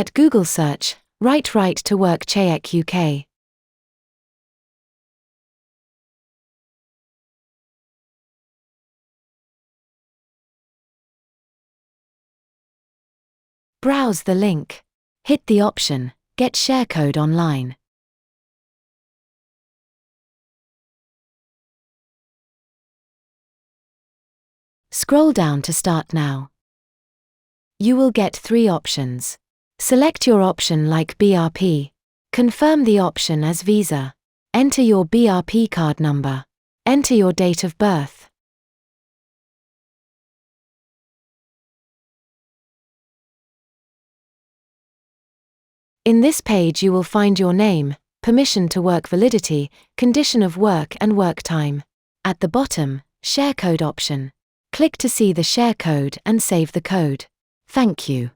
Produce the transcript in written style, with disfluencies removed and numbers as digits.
At Google search, write Right to Work Check UK. Browse the link. Hit the option, Get Share Code online. Scroll down to Start Now. You will get 3 options. Select your option like BRP. Confirm the option as Visa. Enter your BRP card number. Enter your date of birth. In this page you will find your name, permission to work validity, condition of work and work time. At the bottom, Share Code option. Click to see the share code and save the code. Thank you.